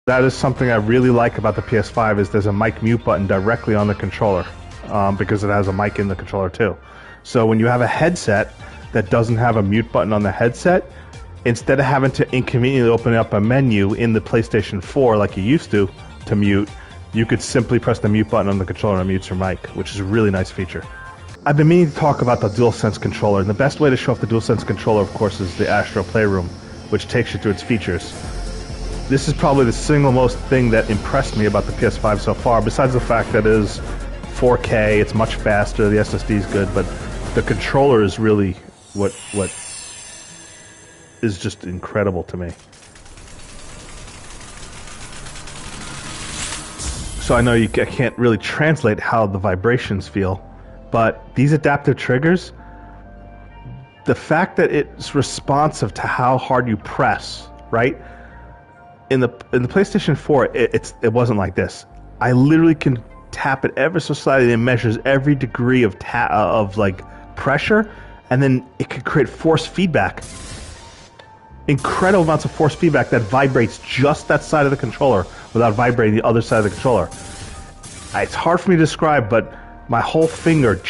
That is something I really like about the PS5 is there's a mic mute button directly on the controller because it has a mic in the controller too. So when you have a headset that doesn't have a mute button on the headset, instead of having to inconveniently open up a menu in the PlayStation 4 like you used to mute, you could simply press the mute button on the controller and it mutes your mic, which is a really nice feature. I've been meaning to talk about the DualSense controller, and the best way to show off the DualSense controller, of course, is the Astro Playroom, which takes you through its features. This is probably the single most thing that impressed me about the PS5 so far, besides the fact that it is 4K, it's much faster, the SSD is good, but the controller is really what is just incredible to me. So I know I can't really translate how the vibrations feel, but these adaptive triggers, the fact that it's responsive to how hard you press, right? In the PlayStation 4, it wasn't like this. I literally can tap it ever so slightly, and it measures every degree of pressure, and then it could create force feedback. Incredible amounts of force feedback that vibrates just that side of the controller without vibrating the other side of the controller. It's hard for me to describe, but my whole finger,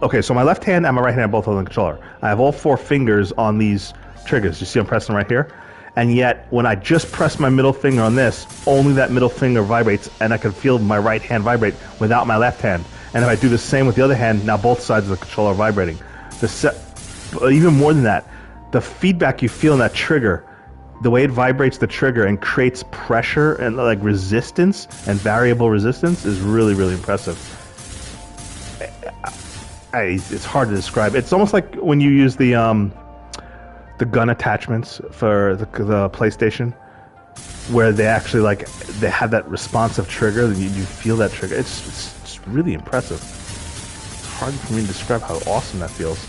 okay, so my left hand and my right hand are both on the controller. I have all 4 fingers on these triggers. You see I'm pressing right here? And yet, when I just press my middle finger on this, only that middle finger vibrates, and I can feel my right hand vibrate without my left hand. And if I do the same with the other hand, now both sides of the controller are vibrating. Even more than that, the feedback you feel in that trigger, the way it vibrates the trigger and creates pressure and like resistance and variable resistance is really, really impressive. It's hard to describe. It's almost like when you use the gun attachments for the PlayStation, where they actually they have that responsive trigger, and you feel that trigger. It's really impressive. It's hard for me to describe how awesome that feels.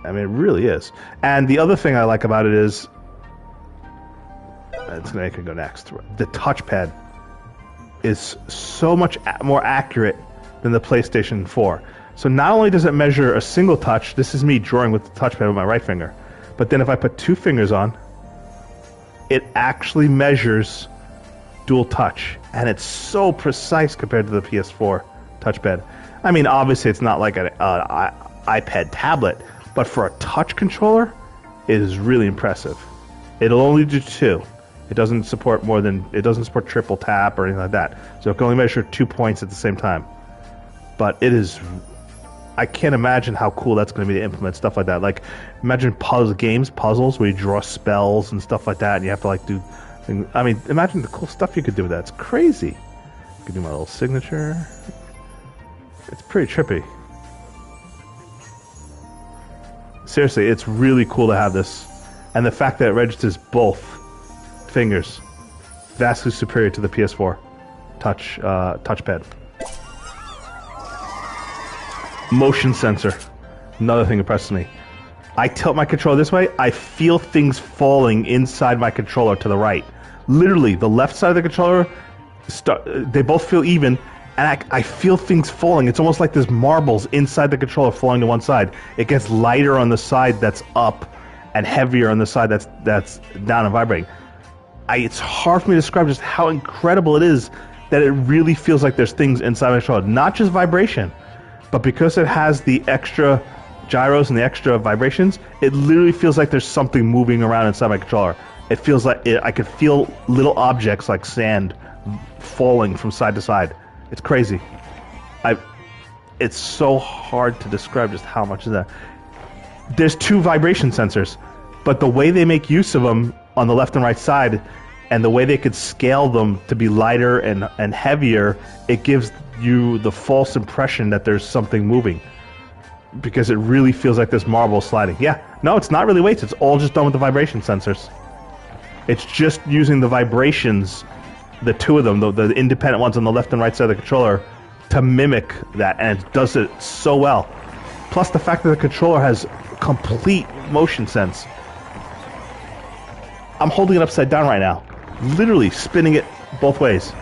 I mean, it really is. And the other thing I like about it is, I can go next. The touchpad is so much more accurate than the PlayStation 4. So not only does it measure a single touch, this is me drawing with the touchpad with my right finger, but then if I put 2 fingers on, it actually measures dual touch, and it's so precise compared to the PS4 touchpad. I mean, obviously it's not like an iPad tablet, but for a touch controller, it is really impressive. It'll only do 2. It doesn't support triple tap or anything like that. So it can only measure 2 points at the same time. But it is, I can't imagine how cool that's going to be to implement stuff like that. Like, imagine puzzles where you draw spells and stuff like that, and you have to do things. I mean, imagine the cool stuff you could do with that. It's crazy. I could do my little signature. It's pretty trippy. Seriously, it's really cool to have this. And the fact that it registers both fingers, vastly superior to the PS4 touchpad. Motion sensor, another thing impresses me. I tilt my controller this way, I feel things falling inside my controller to the right. Literally, the left side of the controller, they both feel even, and I feel things falling. It's almost like there's marbles inside the controller falling to one side. It gets lighter on the side that's up, and heavier on the side that's down and vibrating. It's hard for me to describe just how incredible it is that it really feels like there's things inside my controller. Not just vibration, but because it has the extra gyros and the extra vibrations, it literally feels like there's something moving around inside my controller. It feels like I could feel little objects like sand falling from side to side. It's crazy. It's so hard to describe just how much of that. There's 2 vibration sensors, but the way they make use of them on the left and right side, and the way they could scale them to be lighter and heavier, it gives you the false impression that there's something moving, because it really feels like this marble sliding. Yeah, no, it's not really weights. It's all just done with the vibration sensors. It's just using the vibrations, the 2 of them, the independent ones on the left and right side of the controller, to mimic that, and it does it so well. Plus the fact that the controller has complete motion sense. I'm holding it upside down right now, literally spinning it both ways.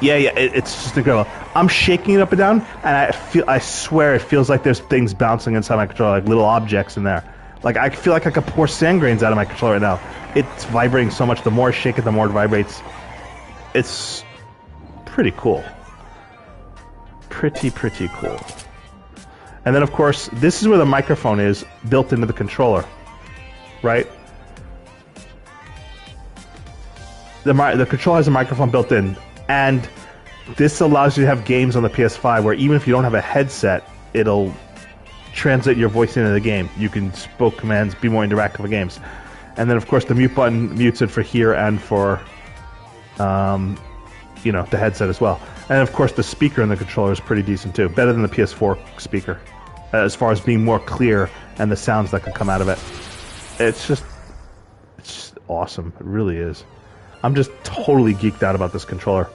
Yeah, it's just incredible. I'm shaking it up and down, and I swear it feels like there's things bouncing inside my controller, like little objects in there. Like, I feel like I could pour sand grains out of my controller right now. It's vibrating so much. The more I shake it, the more it vibrates. It's pretty cool. Pretty cool. And then, of course, this is where the microphone is built into the controller, right? The controller has a microphone built in, and this allows you to have games on the PS5 where even if you don't have a headset, it'll translate your voice into the game. You can spoke commands, be more interactive with games. And then, of course, the mute button mutes it for here and for, you know, the headset as well. And, of course, the speaker in the controller is pretty decent, too. Better than the PS4 speaker, as far as being more clear and the sounds that can come out of it. It's just awesome. It really is. I'm just totally geeked out about this controller.